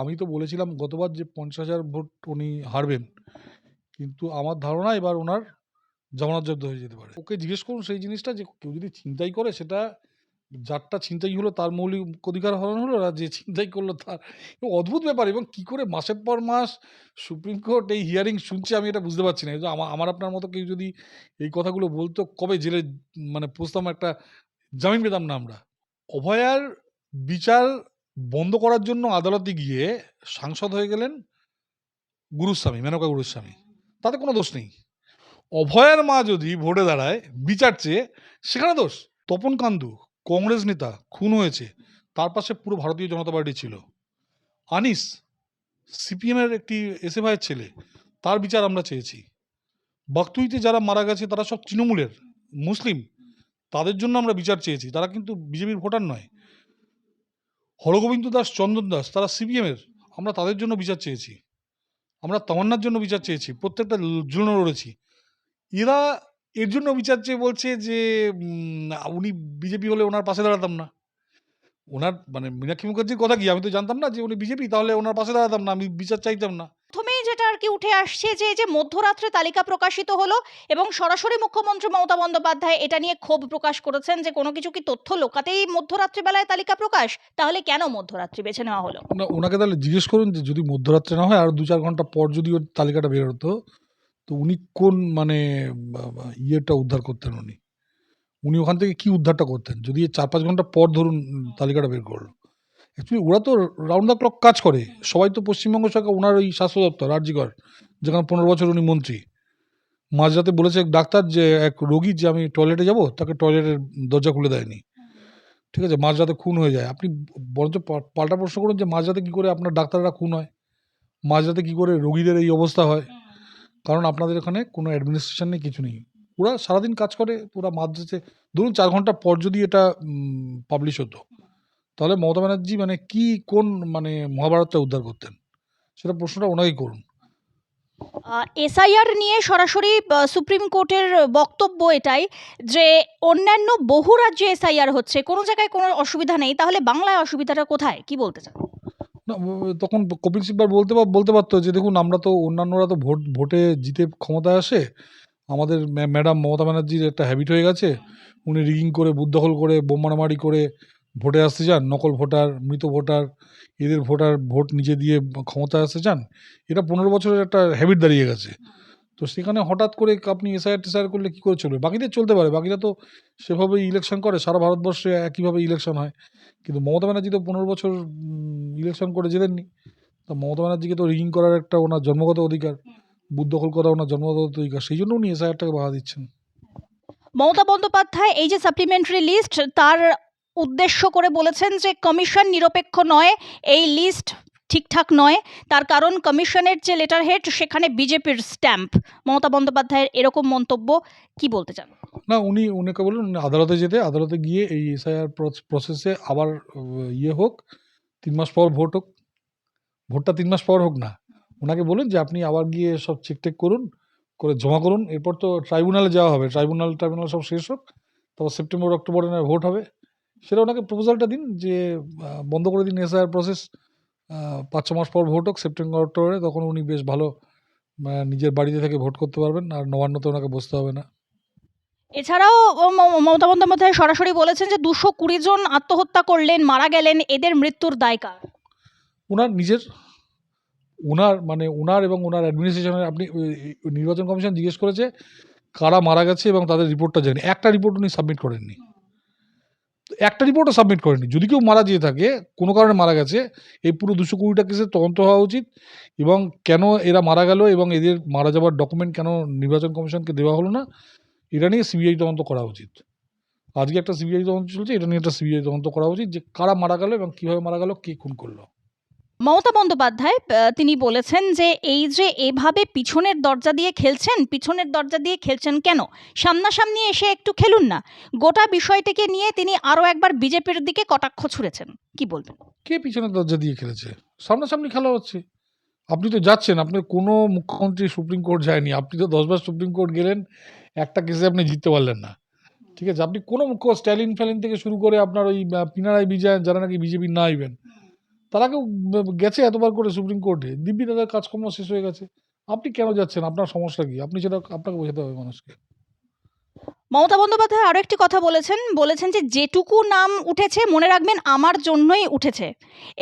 আমি তো বলেছিলাম গতবার যে ৫০,০০০ ভোট উনি হারবেন, কিন্তু আমার ধারণা এবার ওনার জামানত জব্দ হয়ে যেতে পারে। ওকে জিজ্ঞেস করুন সেই জিনিসটা, যে কেউ যদি ছিনতাই করে সেটা যারটা ছিনতাই হলো তার মৌলিক অধিকার হরণ হলো, আর যে ছিনতাই করলো তার। অদ্ভুত ব্যাপার, এবং কি করে মাসের পর মাস সুপ্রিম কোর্ট এই হিয়ারিং শুনছে আমি এটা বুঝতে পারছি না। কিন্তু আমার আপনার মতো কেউ যদি এই কথাগুলো বলতো, কবে জেলে মানে পুষতাম, একটা জামিন পেতাম না আমরা। অভয়ার বিচার বন্ধ করার জন্য আদালতে গিয়ে সাংসদ হয়ে গেলেন গুরুস্বামী, মেনকা গুরুস্বামী। তাতে কোনো দোষ নেই। অভয়ার মা যদি ভোটে দাঁড়ায় বিচার চেয়ে, সেখানে দোষ। তপন কান্দু কংগ্রেস নেতা খুন হয়েছে, তার পাশে পুরো ভারতীয় জনতা পার্টি ছিল। আনিস সিপিএমের একটি এসএফআইয়ের ছেলে, তার বিচার আমরা চেয়েছি। বাগতুইতে যারা মারা গেছে তারা সব তৃণমূলের মুসলিম, তাদের জন্য আমরা বিচার চেয়েছি, তারা কিন্তু বিজেপির ভোটার নয়। হরগোবিন্দ দাস, চন্দন দাস, তারা সিপিএমের, আমরা তাদের জন্য বিচার চেয়েছি। আমরা তামান্নার জন্য বিচার চেয়েছি, প্রত্যেকটা জন্য লড়েছি। এরা এর জন্য বিচার চেয়ে বলছে যে উনি বিজেপি হলে ওনার পাশে দাঁড়াতাম না। ওনার মানে মীনাক্ষী মুখার্জির কথা কি আমি তো জানতাম না যে উনি বিজেপি, তাহলে ওনার পাশে দাঁড়াতাম না, আমি বিচার চাইতাম না। প্রথমেই যেটা আর কি উঠে আসছে যে এই যে মধ্যরাত্রে তালিকা প্রকাশিত হলো এবং সরাসরি মুখ্যমন্ত্রী মমতা বন্দ্যোপাধ্যায় এটা নিয়ে ক্ষোভ প্রকাশ করেছেন যে কোনো কিছু কি তথ্য লোকাতেই মধ্যরাত্রি বেলায় তালিকা প্রকাশ, তাহলে কেন মধ্যরাত্রি বেছে নেওয়া হলো? না, ওনাকে তাহলে জিজ্ঞেস করুন যে যদি মধ্যরাত্রে না হয় আর ২-৪ ঘন্টা পর যদি ওর তালিকাটা বের হতো, তো উনি কোন মানে ইয়েটা উদ্ধার করতেন উনি? উনি ওখান থেকে কি উদ্ধারটা করতেন? যদি ৪-৫ ঘন্টা পর ধরুন তালিকাটা বের করলো। অ্যাকচুয়ালি ওরা তো রাউন্ড দ্য ক্লক কাজ করে। সবাই তো পশ্চিমবঙ্গ সরকার, ওনার ওই স্বাস্থ্য দপ্তর আরজিকর, যেখানে ১৫ বছর উনি মন্ত্রী। মাঝরাতে বলেছে এক ডাক্তার যে এক রোগী যে আমি টয়লেটে যাবো, তাকে টয়লেটের দরজা খুলে দেয়নি। ঠিক আছে? মাঝরাতে খুন হয়ে যায়। আপনি বরঞ্চ পাল্টা প্রশ্ন করুন যে মাঝরাতে কি করে আপনার ডাক্তাররা খুন হয়? মাঝরাতে কি করে রোগীদের এই অবস্থা হয়? কারণ আপনাদের এখানে কোনো অ্যাডমিনিস্ট্রেশন নেই, কিছু নেই। ওরা সারাদিন কাজ করে, ওরা মাঝরাতে ধরুন ৪ ঘন্টা পর যদি এটা পাবলিশ হতো, তাহলে মমতা ব্যানার্জি মানে কি কোন মানে মহাভারতটা উদ্ধার করতেন? সেটা প্রশ্নটা ওনাকেই করুন। এসআইআর নিয়ে সরাসরি সুপ্রিম কোর্টের বক্তব্য এটাই যে অন্যান্য বহু রাজ্যে এসআইআর হচ্ছে, কোনো জায়গায় কোনো অসুবিধা নেই, তাহলে বাংলায় অসুবিধাটা কোথায়, কি বলতে চান? না, তখন কপিল সিব্বল বলতে পারতো যে দেখুন আমরা তো, অন্যান্যরা তো ভোটে জিতে ক্ষমতায় আসে, আমাদের ম্যাডাম মমতা ব্যানার্জির একটা হ্যাবিট হয়ে গেছে, উনি রিগিং করে, বুথ দখল করে, বোম মারামারি করে ভোটে আসতে চান, নকল ভোটার, মৃত ভোটার, এদের ভোট নিজে দিয়ে ক্ষমতায় আসতে চান। এটা ১৫ বছরের একটা হ্যাবিট দাঁড়িয়ে গেছে। তো সেখানে হঠাৎ করে আপনি এসআইআর করলে কী করে চলবে? বাকিদের চলতে পারে, বাকিরা তো সেভাবেই ইলেকশন করে, সারা ভারতবর্ষে একইভাবে ইলেকশন হয়। কিন্তু মমতা ব্যানার্জি তো ১৫ বছর ইলেকশন করে জেতেননি। তো মমতা ব্যানার্জিকে তো রিগিং করার একটা ওনার জন্মগত অধিকার, বুথ দখল করা ওনার জন্মগত অধিকার, সেই জন্য উনি এসআইআরটাকে বাধা দিচ্ছেন। মমতা বন্দ্যোপাধ্যায় এই যে সাপ্লিমেন্টারি লিস্ট, তার উদ্দেশ্য করে বলেছেন যে কমিশন নিরপেক্ষ নয়, এই লিস্ট ঠিকঠাক নয়, তার কারণ কমিশনের যে লেটার হেড সেখানে বিজেপির স্ট্যাম্প। মমতা বন্দ্যোপাধ্যায়ের এরকম মন্তব্য, কি বলতে চান? না, উনাকে বলুন আদালতে যেতে, আদালতে গিয়ে এই এসআইআর প্রসেসে আবার ইয়ে হোক, ৩ মাস পর ভোট হোক, ভোটটা ৩ মাস পর হোক না। ওনাকে বলুন যে আপনি আবার গিয়ে সব চেক করুন, করে জমা করুন। এরপর তো ট্রাইব্যুনালে যাওয়া হবে, ট্রাইব্যুনাল সব শেষ হোক, তারপর সেপ্টেম্বর অক্টোবরে না ভোট হবে। সেটা ওনাকে প্রপোজালটা দিন যে বন্ধ করে দিন এসআইআর প্রসেস, ৫-৬ মাস পর ভোট হোক সেপ্টেম্বর অক্টোবরে, তখন উনি বেশ ভালো নিজের বাড়িতে থেকে ভোট করতে পারবেন, আর নবান্নতে ওনাকে বসতে হবে না। এছাড়াও মমতা বন্দ্যোপাধ্যায় সরাসরি বলেছেন যে ২২০ জন আত্মহত্যা করলেন, মারা গেলেন, এদের মৃত্যুর দায় কার? ওনার নিজের, ওনার এবং ওনার অ্যাডমিনিস্ট্রেশনের। আপনি নির্বাচন কমিশন জিজ্ঞেস করেছে কারা মারা গেছে এবং তাদের রিপোর্টটা জানি, একটা রিপোর্ট উনি সাবমিট করেননি। একটা রিপোর্টও সাবমিট করেনি। যদি কেউ মারা যেয়ে থাকে, কোনো কারণে মারা গেছে, এই পুরো ২২০টা কেসের তদন্ত হওয়া উচিত, এবং কেন এরা মারা গেল এবং এদের মারা যাওয়ার ডকুমেন্ট কেন নির্বাচন কমিশনকে দেওয়া হলো না, এটা নিয়ে সিবিআই তদন্ত করা উচিত। আজকে একটা সিবিআই তদন্ত চলছে, এটা নিয়ে একটা সিবিআই তদন্ত করা উচিত যে কারা মারা গেল এবং কীভাবে মারা গেল, কে খুন করলো। মমতা বন্দ্যোপাধ্যায় তিনি বলেছেন যে এই যে এভাবে পিছনের দরজা দিয়ে খেলছেন কেন, সামনাসামনি এসে একটু খেলুন না। গোটা বিষয়টিকে নিয়ে তিনি আরো একবার বিজেপির দিকে কটাক্ষ ছুড়েছেন, কি বলবেন? কে পিছনের দরজা দিয়ে খেলেছে? সামনাসামনি খেলা হচ্ছে। আপনি তো যাচ্ছেন, আপনার কোনো মুখ্যমন্ত্রী সুপ্রিম কোর্ট যায়নি। আপনি তো ১০ বার সুপ্রিম কোর্ট গেলেন, একটা কেসে আপনি জিততে পারলেন না। ঠিক আছে? আপনি কোনো স্ট্যালিন-ফ্যালিন থেকে শুরু করে আপনার ওই পিনারাই বিজয়ন, যারা নাকি বিজেপির না ইভেন, তারাকেও গেছে এতবার করে সুপ্রিম কোর্টে, দিব্যি তাদের কাজকর্ম শেষ হয়ে গেছে। আপনি কেন যাচ্ছেন? আপনার সমস্যা কি? আপনি সেটা আপনাকে বোঝাতে হবে মানুষকে। মমতা বন্দ্যোপাধ্যায় আরো একটি কথা বলেছেন যে যেটুকু নাম উঠেছে মনে রাখবেন আমার জন্যই উঠেছে,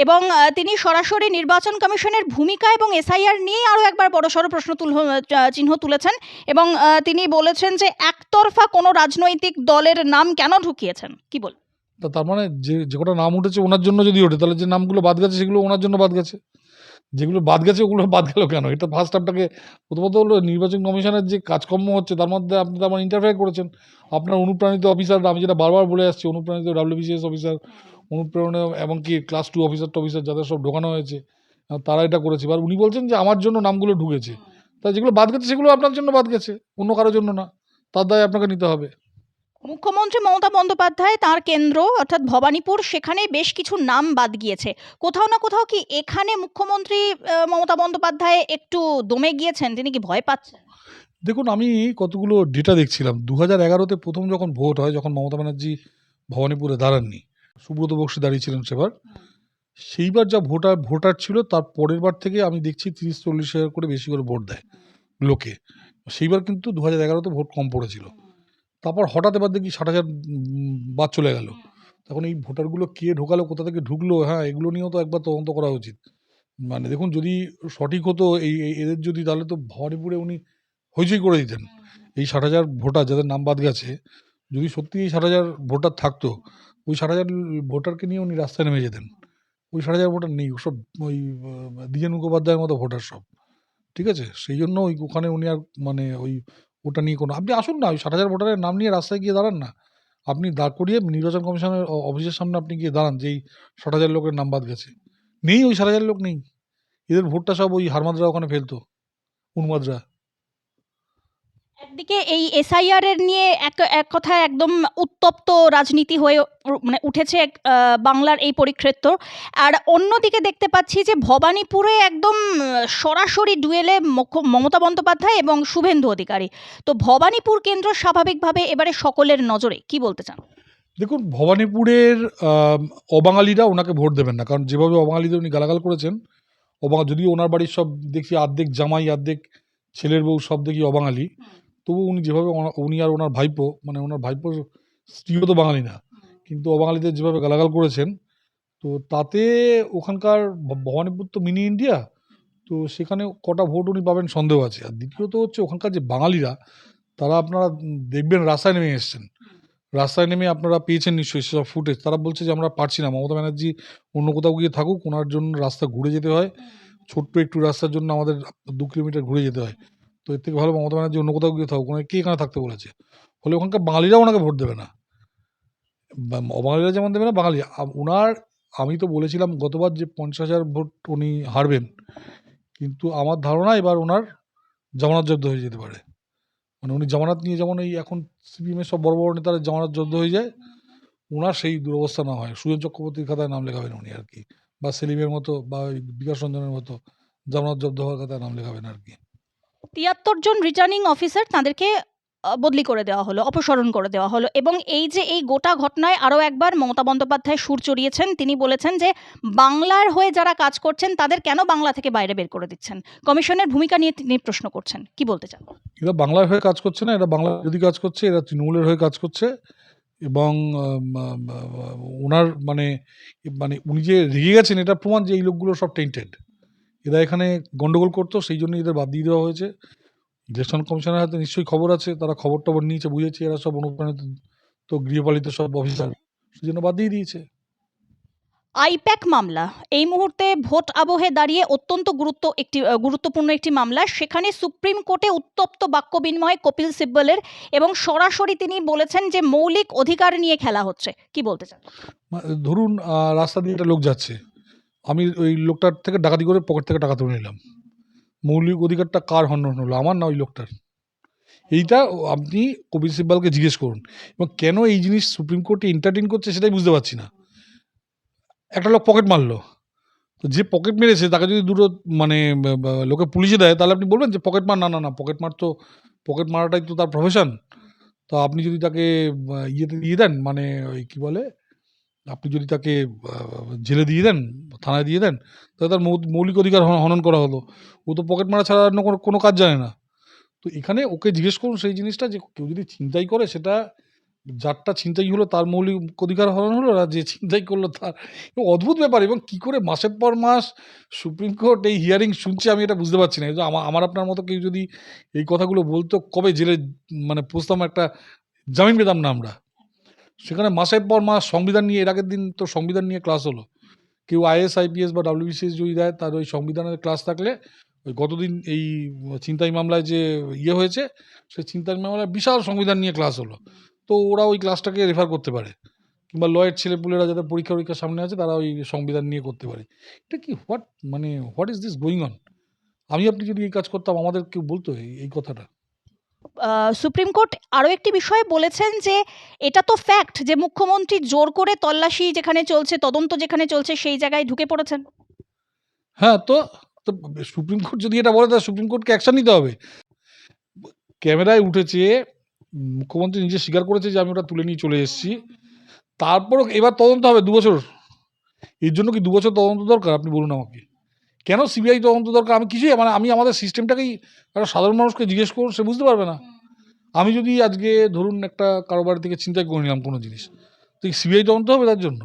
এবং তিনি সরাসরি নির্বাচন কমিশনের ভূমিকা এবং এসআইআর নিয়েই আরো একবার বড়সড় চিহ্ন তুলেছেন, এবং তিনি বলেছেন যে একতরফা কোনো রাজনৈতিক দলের নাম কেন ঢুকিয়েছেন, কি বল? তার মানে যে কটা নাম উঠেছে ওনার জন্য যদি ওঠে, তাহলে যে নামগুলো বাদ গেছে সেগুলো ওনার জন্য বাদ গেছে। যেগুলো বাদ গেছে ওগুলো বাদ গেল কেন? এটা ফার্স্ট আপনাকে প্রথমত হলো নির্বাচন কমিশনের যে কাজকর্ম হচ্ছে তার মধ্যে আপনি তার মানে ইন্টারফেয়ার করেছেন। আপনার অনুপ্রাণিত অফিসার, আমি যেটা বারবার বলে আসছি, অনুপ্রাণিত WBCS অফিসার, অনুপ্রেরণা এমনকি ক্লাস 2 অফিসার যাদের সব ঢোকানো হয়েছে, তারা এটা করেছে। এবার উনি বলছেন যে আমার জন্য নামগুলো ঢুকেছে। তা যেগুলো বাদ গেছে সেগুলো আপনার জন্য বাদ গেছে, অন্য কারোর জন্য না। তার দায় আপনাকে নিতে হবে। মুখ্যমন্ত্রী মমতা বন্দ্যোপাধ্যায় তার কেন্দ্র অর্থাৎ ভবানীপুর, সেখানে বেশ কিছু নাম বাদ গিয়েছে। কোথাও না কোথাও কি এখানে মুখ্যমন্ত্রী মমতা বন্দ্যোপাধ্যায় একটু দমে গিয়েছেন? তিনি কি ভয় পাচ্ছেন? দেখুন, আমি কতগুলো ডেটা দেখছিলাম। 2011-তে প্রথম যখন ভোট হয়, যখন মমতা ব্যানার্জি ভবানীপুরে দাঁড়াননি, সুব্রত বক্সী দাঁড়িয়েছিলেন সেবার। সেইবার যা ভোটার ছিল, তার পরের বার থেকে আমি দেখছি 30-40 হাজার করে বেশি করে ভোট দেয় লোকে। সেইবার কিন্তু 2011-তে ভোট কম পড়েছিল। তারপর হঠাৎ এবার দেখি 60,000 বাদ চলে গেল। তখন এই ভোটারগুলো কে ঢোকালো, কোথা থেকে ঢুকলো, হ্যাঁ, এগুলো নিয়েও তো একবার তদন্ত করা উচিত। মানে দেখুন, যদি সঠিক হতো এদের যদি, তাহলে তো ভবানীপুরে উনি হইচই করে দিতেন। এই 60,000 ভোটার যাদের নাম বাদ গেছে, যদি সত্যি এই 60,000 ভোটার থাকতো, ওই 60,000 ভোটারকে নিয়ে উনি রাস্তায় নেমে যেতেন। ওই 60,000 ভোটার নেই, ওসব ওই দ্বিজেন মুখোপাধ্যায়ের মতো ভোটার সব। ঠিক আছে? সেই জন্য ওখানে উনি আর মানে ওটা নিয়ে কোনো, আপনি আসুন না, ওই 60,000 ভোটারের নাম নিয়ে রাস্তায় গিয়ে দাঁড়ান না। আপনি দাঁড় করিয়ে নির্বাচন কমিশনের অফিসের সামনে আপনি গিয়ে দাঁড়ান যে এই 60,000 লোকের নাম বাদ গেছে। নেই, ওই 60,000 লোক নেই। এদের ভোটটা সব ওই হারমাদরা ওখানে ফেলতো, উন্মাদরা। একদিকে এই এসআইআর এর নিয়ে এক কথায় একদম উত্তপ্ত রাজনীতি হয়ে মানে উঠেছে বাংলার এই পরিক্ষেত্র। আর অন্যদিকে দেখতে পাচ্ছি যে ভবানীপুরে একদম সরাসরি ডুয়েলে মমতা বন্দ্যোপাধ্যায় এবং শুভেন্দু অধিকারী। তো ভবানীপুর কেন্দ্র স্বাভাবিকভাবে এবারে সকলের নজরে, কি বলতে চান? দেখুন, ভবানীপুরের অবাঙালিরা ওনাকে ভোট দেবেন না, কারণ যেভাবে অবাঙালিদের উনি গালাগাল করেছেন, যদিও ওনার বাড়ির সব দেখি আর্ধেক জামাই, আর্ধেক ছেলের বউ সব দেখি অবাঙালি, তবু উনি যেভাবে উনি আর ওনার ভাইপো, মানে ওনার ভাইপোর স্ত্রীও তো বাঙালি না, কিন্তু অবাঙালিদের যেভাবে গালাগাল করেছেন, তো তাতে ওখানকার ভবানীপুর তো মিনি ইন্ডিয়া, তো সেখানে কটা ভোট উনি পাবেন সন্দেহ আছে। আর দ্বিতীয়ত হচ্ছে, ওখানকার যে বাঙালিরা, তারা আপনারা দেখবেন রাস্তায় নেমে এসছেন। রাস্তায় নেমে আপনারা পেয়েছেন নিশ্চয়ই সেসব ফুটেজ। তারা বলছে যে আমরা পারছি না, মমতা ব্যানার্জি অন্য কোথাও গিয়ে থাকুক, ওনার জন্য রাস্তা ঘুরে যেতে হয়, ছোট্ট একটু রাস্তার জন্য আমাদের 2 কিলোমিটার ঘুরে যেতে হয়। তো এর থেকে ভালো মমতা ব্যানার্জি অন্য কোথাও গিয়ে থাকুক, ওনাকে কে এখানে থাকতে বলেছে? ফলে ওখানকার বাঙালিরাও ওনাকে ভোট দেবে না। অবাঙালিরা যেমন দেবে না, বাঙালি ওনার, আমি তো বলেছিলাম গতবার যে 50,000 ভোট উনি হারবেন, কিন্তু আমার ধারণা এবার ওনার জামানত জব্দ হয়ে যেতে পারে। মানে উনি জামানত নিয়ে, যেমন এই এখন সিপিএমের সব বড় বড় নেতারা জামানত জব্দ হয়ে যায়, ওনার সেই দুরবস্থা না হয়। সুজন চক্রবর্তীর খাতায় নাম লেখাবেন উনি আর কি, বা সেলিমের মতো, বা ওই বিকাশ রঞ্জনের মতো জামানত জব্দ হওয়ার খাতায় নাম লেখাবেন আর কি। 73 জন রিটার্নিং অফিসার তাদেরকে বদলি করে দেওয়া হলো, অপসারণ করে দেওয়া হলো, এবং এই যে এই গোটা ঘটনায় আরও একবার মমতা বন্দ্যোপাধ্যায় সুর চড়িয়েছেন। তিনি বলেছেন যে বাংলার হয়ে যারা কাজ করছেন তাদের কেন বাংলা থেকে বাইরে বের করে দিচ্ছেন। কমিশনের ভূমিকা নিয়ে তিনি প্রশ্ন করছেন, কি বলতে চান? এরা বাংলার হয়ে কাজ করছে না, এরা বাংলা বিরোধী কাজ করছে, এরা তৃণমূলের হয়ে কাজ করছে। এবং ওনার মানে মানে উনি যে রেগে গেছেন, এটা প্রমাণ যে এই লোকগুলো সব টেন্টেড। এরা এখানে গন্ডগোল করতো, সেই জন্য এদের বাদ দিয়ে দেওয়া হয়েছে। ইলেকশন কমিশনের হাতে নিশ্চয়ই খবর আছে, তারা খবর টবর নিয়েছে, বুঝেছে এরা সব অনুপ্রাণিত, তো গৃহপালিত সব অফিসার, সেই জন্য বাদ দিয়ে দিয়েছে। আইপ্যাক মামলা এই মুহূর্তে ভোট আবহে দাঁড়িয়ে অত্যন্ত গুরুত্বপূর্ণ একটি মামলা। সেখানে সুপ্রিম কোর্টে উত্তপ্ত বাক্য বিনিময় কপিল সিব্বলের, এবং সরাসরি তিনি বলেছেন যে মৌলিক অধিকার নিয়ে খেলা হচ্ছে, কি বলতে চান? ধরুন, রাস্তা দিয়ে একটা লোক যাচ্ছে, আমি ওই লোকটার থেকে ডাকাতি করে পকেট থেকে টাকা তুলে নিলাম, মৌলিক অধিকারটা কার হনন হলো, আমার না ওই লোকটার? এইটা আপনি কপিল সিব্বলকে জিজ্ঞেস করুন। এবং কেন এই জিনিস সুপ্রিম কোর্টে এন্টারটেইন করছে সেটাই বুঝতে পারছি না। একটা লোক পকেট মারলো, তো যে পকেট মেরেছে তাকে যদি দুটো মানে লোকে পুলিশে দেয়, তাহলে আপনি বলবেন যে পকেট মার? না, না, না, পকেট মারাটাই তো তার প্রফেশন। তো আপনি যদি তাকে ইয়েতে দিয়ে দেন, মানে ওই কী বলে, আপনি যদি তাকে জেলে দিয়ে দেন, থানায় দিয়ে দেন, তাহলে তার মৌলিক অধিকার হনন করা হলো। ও তো পকেট মারা ছাড়া অন্য কোনো কাজ জানে না। তো এখানে ওকে জিজ্ঞেস করুন সেই জিনিসটা, যে কেউ যদি ছিনতাই করে সেটা যারটা ছিনতাই হলো তার মৌলিক অধিকার হরণ হলো, আর যে ছিনতাই করলো তার। অদ্ভুত ব্যাপার, এবং কি করে মাসের পর মাস সুপ্রিম কোর্ট এই হিয়ারিং শুনছে আমি এটা বুঝতে পারছি না। এই যে আমার আপনার মতো কেউ যদি এই কথাগুলো বলতো, কবে জেলে মানে পৌঁছতাম, একটা জামিন পেতাম না আমরা। সেখানে মাসের পর মাস সংবিধান নিয়ে, এর আগের দিন তো সংবিধান নিয়ে ক্লাস হলো। কেউ আইএস আইপিএস বা WBCS যদি দেয়, তার ওই সংবিধানের ক্লাস থাকলে ওই গতদিন এই ছিনতাই মামলায় যে হয়েছে, সেই ছিনতাই মামলায় বিশাল সংবিধান নিয়ে ক্লাস হলো। তো ওরা ওই ক্লাসটাকে রেফার করতে পারে, কিংবা লয়ের ছেলেপুলেরা যাদের পরীক্ষার সামনে আছে তারা ওই সংবিধান নিয়ে করতে পারে। এটা কি what is this going on? আমি আপনি যদি এই কাজ করতাম, আমাদের কেউ বলতো এই কথাটা? সুপ্রিম কোর্ট আরও একটি বিষয়ে বলেছেন যে এটা তো ফ্যাক্ট যে মুখ্যমন্ত্রী জোর করে তল্লাশি যেখানে চলছে, তদন্ত যেখানে চলছে, সেই জায়গায় ঢুকে পড়েছেন। হ্যাঁ, তো তো সুপ্রিম কোর্ট যদি এটা বলে, তাহলে সুপ্রিম কোর্টকে অ্যাকশন নিতে হবে। ক্যামেরায় উঠেছে, মুখ্যমন্ত্রী নিজে স্বীকার করেছে যে আমি ওটা তুলে নিয়ে চলে এসেছি। তারপরও এবার তদন্ত হবে 2 বছর। এর জন্য কি 2 বছর তদন্ত দরকার? আপনি বলুন আমাকে। কেন সিবিআই তদন্ত দরকার? আমি কিছুই আমি আমাদের সিস্টেমটাকেই, একটা সাধারণ মানুষকে জিজ্ঞেস করুন, সে বুঝতে পারবে না। আমি যদি আজকে ধরুন একটা কারো বাড়ি থেকে ছিনতাই করে নিলাম কোনো জিনিস, তো সিবিআই তদন্ত হবে তার জন্য?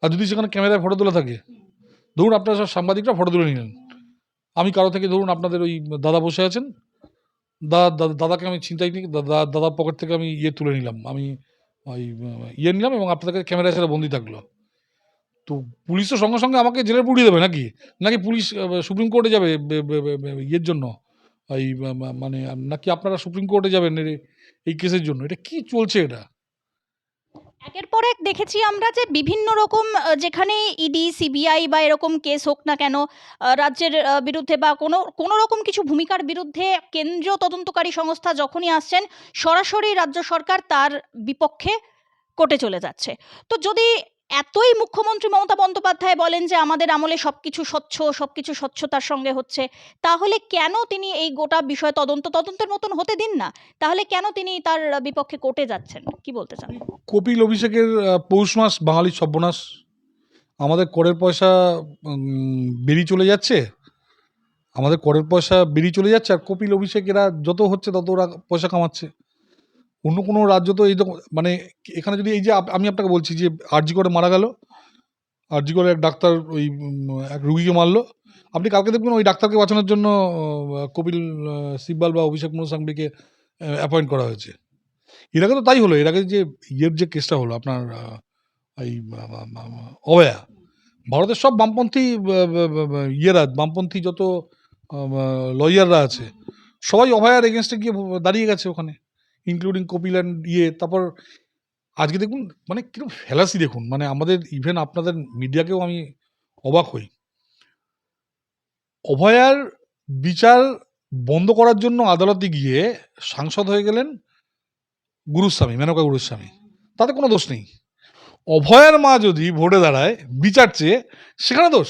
আর যদি সেখানে ক্যামেরায় ফটো তোলা থাকে, ধরুন আপনারা সব সাংবাদিকরা ফটো তুলে নিলেন, আমি কারো থেকে, ধরুন আপনাদের ওই দাদা বসে আছেন, দাদাকে আমি ছিনতাই নিয়ে দাদার পকেট থেকে আমি তুলে নিলাম, আমি ওই নিলাম, এবং আপনাদের ক্যামেরায় সেটা বন্দি থাকলো। তো পুলিশ তো সঙ্গে সঙ্গে আমাকে জেলে পুড়িয়ে দেবে নাকি? নাকি পুলিশ সুপ্রিম কোর্টে যাবে ইয়ের জন্য, এই মানে নাকি আপনারা সুপ্রিম কোর্টে যাবেন এই কেসের জন্য? এটা কি চলছে এটা? একের পর এক দেখেছি আমরা যে বিভিন্ন রকম যেখানে ইডি, সিবিআই বা এরকম কেস হোক না কেন, রাজ্যের বিরুদ্ধে বা কোনো রকম কিছু ভূমিকার বিরুদ্ধে কেন্দ্রীয় তদন্তকারী সংস্থা যখনই আসছেন, সরাসরি রাজ্য সরকার তার বিপক্ষে কোর্টে চলে যাচ্ছে। তো যদি এতই মুখ্যমন্ত্রী মমতা বন্দ্যোপাধ্যায় বলেন যে আমাদের আমলে সবকিছু স্বচ্ছতার সঙ্গে হচ্ছে, তাহলে কেন তিনি এই গোটা বিষয় তদন্তের মতন হতে দিন না? তাহলে কেন তিনি তার বিপক্ষে কোর্টে যাচ্ছেন? কি বলতে চান? কপিল অভিষেকের পৌষ মাস বাঙালির সর্বনাশ। আমাদের করের পয়সা বেরিয়ে চলে যাচ্ছে, আর কপিল অভিষেক এরা যত হচ্ছে তত ওরা পয়সা কামাচ্ছে। অন্য কোনো রাজ্য তো এই মানে এখানে যদি এই যে আমি আপনাকে বলছি যে আরজি করে মারা গেল, আরজি করে এক ডাক্তার ওই এক রুগীকে মারলো, আপনি কালকে দেখবেন ওই ডাক্তারকে বাঁচানোর জন্য কপিল সিব্বাল বা অভিষেক মনু সিংভিকে অ্যাপয়েন্ট করা হয়েছে। এর আগে তো তাই হলো। এর আগে যে যে কেসটা হলো আপনার এই অভয়া, ভারতের সব বামপন্থী বামপন্থী যত লয়াররা আছে, সবাই অভয়ার এগেনস্টে গিয়ে দাঁড়িয়ে গেছে ওখানে, ইনক্লুডিং কপিল অ্যান্ড তারপর আজকে দেখুন মানে কিরকম ফেলাসি দেখুন, মানে আমাদের ইভেন আপনাদের মিডিয়াকেও আমি অবাক হই। অভয়ার বিচার বন্ধ করার জন্য আদালতে গিয়ে সাংসদ হয়ে গেলেন গুরুস্বামী, মেনকা গুরুস্বামী। তাতে কোনো দোষ নেই। অভয়ার মা যদি ভোটে দাঁড়ায় বিচার চেয়ে, সেখানে দোষ।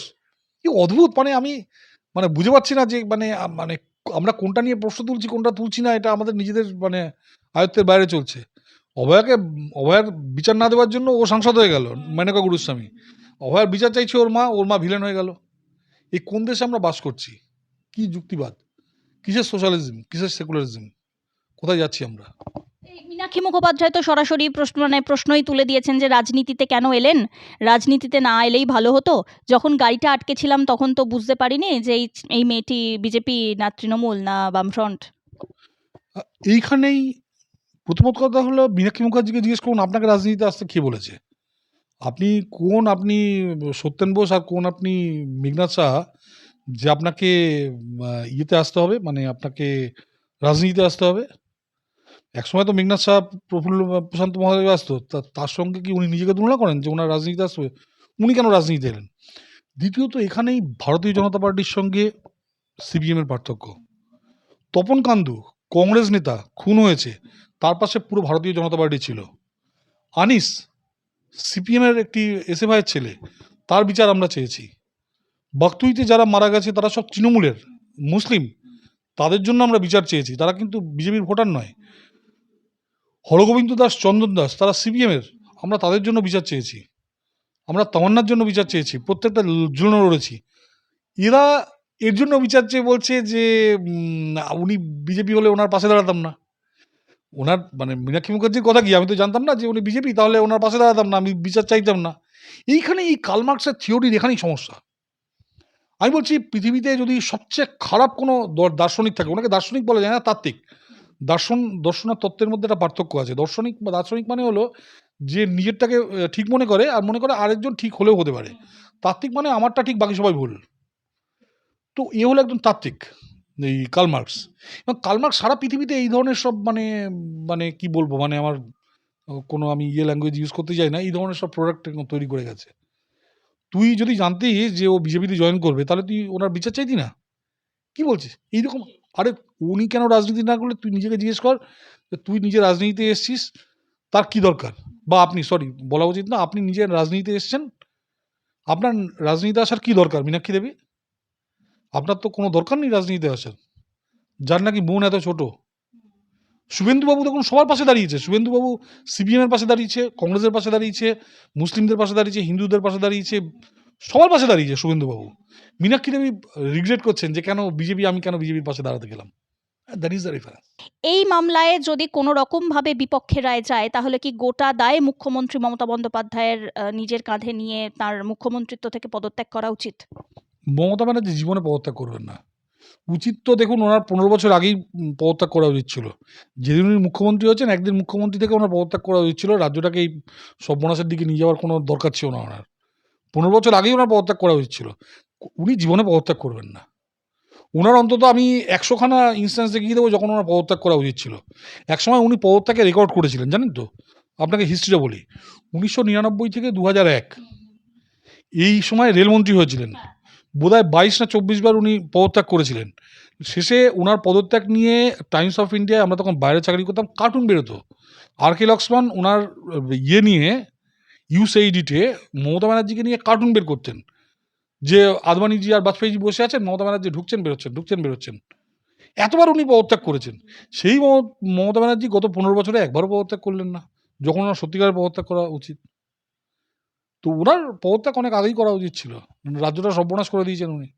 কি অদ্ভুত! মানে আমি বুঝে পাচ্ছি না যে মানে আমরা কোনটা নিয়ে প্রশ্ন তুলছি, কোনটা তুলছি না, এটা আমাদের নিজেদের আয়ত্তের বাইরে চলছে। অভয়ার বিচার না দেওয়ার জন্য ও সাংসদ হয়ে গেল, মেনকা গুরুস্বামী। অভয়ার বিচার চাইছে ওর মা ভিলেন হয়ে গেল। এই কোন দেশে আমরা বাস করছি? কি যুক্তিবাদ? কিসের সোশ্যালিজম, কিসের সেকুলারিজম? কোথায় যাচ্ছি আমরা? এই মীনাক্ষী মুখোপাধ্যায় তো সরাসরি প্রশ্নই তুলে দিয়েছেন যে রাজনীতিতে কেন এলেন? রাজনীতিতে না এলেই ভালো হতো। যখন গাড়িটা আটকেছিলাম তখন তো বুঝতে পারিনি যে এই মেয়েটি বিজেপি না তৃণমূল না বামফ্রন্ট। এইখানেই প্রথমত কথা হলো, মীনাক্ষী মুখার্জিকে জিজ্ঞেস করুন আপনাকে রাজনীতিতে আসতে কে বলেছে? আপনি সত্যেন বোস আর কোন আপনি মেঘনাদ সাহা যে আপনাকে ইয়েতে আসতে হবে, মানে আপনাকে রাজনীতিতে আসতে হবে? একসময় তো মেঘনাদ সাহা প্রফুল্ল প্রশান্ত মহোদয় আসতো, তার সঙ্গে কি উনি নিজেকে তুলনা করেন যে ওনার রাজনীতিতে আসবে? উনি কেন রাজনীতিতে এলেন? দ্বিতীয়ত, এখানেই ভারতীয় জনতা পার্টির সঙ্গে সিপিএমের পার্থক্য। তপন কান্দু কংগ্রেস নেতা, খুন হয়েছে, তার পাশে পুরো ভারতীয় জনতা পার্টি ছিল। আনিস সিপিএমের একটি এসএফআইয়ের ছেলে, তার বিচার আমরা চেয়েছি। বাগতুইতে যারা মারা গেছে তারা সব তৃণমূলের মুসলিম, তাদের জন্য আমরা বিচার চেয়েছি, তারা কিন্তু বিজেপির ভোটার নয়। হরগোবিন্দ দাস, চন্দন দাস, তারা সিপিএমের, আমরা তাদের জন্য বিচার চেয়েছি। আমরা তামান্নার জন্য বিচার চেয়েছি, প্রত্যেকটা জন্য লড়েছি। এরা এর জন্য বিচার চেয়ে বলছে যে উনি বিজেপি হলে ওনার পাশে দাঁড়াতাম না। ওনার মানে মীনাক্ষী মুখার্জির কথা কি? আমি তো জানতাম না যে উনি বিজেপি, তাহলে ওনার পাশে দাঁড়াতাম না, আমি বিচার চাইতাম না। এইখানে এই কার্ল মার্কসের থিওরির এখানেই সমস্যা। আমি বলছি পৃথিবীতে যদি সবচেয়ে খারাপ কোনো দার্শনিক থাকে, ওনাকে দার্শনিক বলা যায় না, তাত্ত্বিক। দর্শন আর তত্ত্বের মধ্যে একটা পার্থক্য আছে। দর্শনিক বা দার্শনিক মানে হলো যে নিজেরটাকে ঠিক মনে করে, আর মনে করে আরেকজন ঠিক হলেও হতে পারে। তাত্ত্বিক মানে আমারটা ঠিক বাকি সবাই ভুল। তো এ হলো একজন তাত্ত্বিক, এই কার্ল মার্কস। এবং কার্ল মার্কস সারা পৃথিবীতে এই ধরনের সব মানে মানে কি বলবো, মানে আমার কোনো আমি ল্যাঙ্গুয়েজ ইউজ করতে চাই না, এই ধরনের সব প্রোডাক্ট তৈরি করে গেছে। তুই যদি জানতিস যে ও বিজেপিতে জয়েন করবে, তাহলে তুই ওনার বিচার চাইতি না? কি বলছিস এইরকম? আরে উনি কেন রাজনীতি না করলে তুই নিজেকে জিজ্ঞেস কর, যে তুই নিজে রাজনীতিতে এসছিস, তার কি দরকার? বা আপনি, সরি বলা উচিত না, আপনি নিজে রাজনীতিতে এসছেন, আপনার রাজনীতিতে আসার কি দরকার মীনাক্ষী দেবী? আপনার তো কোনো দরকার নেই রাজনীতিতে আসার, যার নাকি মন এত ছোট। শুভেন্দুবাবু দেখুন সবার পাশে দাঁড়িয়েছে। শুভেন্দুবাবু সিপিএম এর পাশে দাঁড়িয়েছে, কংগ্রেসের পাশে দাঁড়িয়েছে, মুসলিমদের পাশে দাঁড়িয়েছে, হিন্দুদের পাশে দাঁড়িয়েছে, সবার পাশে দাঁড়িয়েছে শুভেন্দুবাবু। মীনাক্ষী দেবী রিগ্রেট করছেন যে কেন বিজেপি, আমি কেন বিজেপির পাশে দাঁড়াতে গেলাম। That is the reference. এই মামলায় যদি কোনো রকমভাবে বিপক্ষে রায় যায়, তাহলে কি গোটা দায় মুখ্যমন্ত্রী মমতা বন্দ্যোপাধ্যায়ের নিজের কাঁধে নিয়ে তার মুখ্যমন্ত্রিত্ব থেকে পদত্যাগ করা উচিত? মমতা ব্যানার্জি জীবনে পদত্যাগ করবেন না। উচিত তো দেখুন ওনার 15 বছর আগেই পদত্যাগ করা উচিত ছিল। যেদিন উনি মুখ্যমন্ত্রী হয়েছেন, একদিন মুখ্যমন্ত্রী থেকে ওনার পদত্যাগ করা উচিত ছিল। রাজ্যটাকে এই সর্বনাশের দিকে নিয়ে যাওয়ার কোনো দরকার ছিল না ওনার। 15 বছর আগেই ওনার পদত্যাগ করা উচিত ছিল। উনি জীবনে পদত্যাগ করবেন না। উনার অন্তত আমি 100 খানা ইনস্ট্যান্স দেখিয়ে দেবো যখন ওনার পদত্যাগ করা উচিত ছিল। একসময় উনি পদত্যাগের রেকর্ড করেছিলেন, জানেন তো? আপনাকে হিস্ট্রিটা বলি। 1999 থেকে 2001 এই সময় রেলমন্ত্রী হয়েছিলেন। বোধহয় 22 না 24 বার উনি পদত্যাগ করেছিলেন। শেষে উনার পদত্যাগ নিয়ে টাইমস অফ ইন্ডিয়ায়, আমরা তখন বাইরে চাকরি করতাম, কার্টুন বেরোতো। আর কে লক্ষ্মণ উনার নিয়ে ইউসএইডিতে মমতা ব্যানার্জিকে নিয়ে কার্টুন বের করতেন, যে আদবানিজি আর বাজপেয়ীজি বসে আছেন, মমতা ব্যানার্জি ঢুকছেন বেরোচ্ছেন, ঢুকছেন বেরোচ্ছেন। এতবার উনি পদত্যাগ করেছেন। সেই মমতা ব্যানার্জি গত 15 বছরে একবারও পদত্যাগ করলেন না, যখন ওনার সত্যিকারের পদত্যাগ করা উচিত। তো ওনার পদত্যাগ অনেক আগেই করা উচিত ছিল। রাজ্যটা সর্বনাশ করে দিয়েছেন উনি।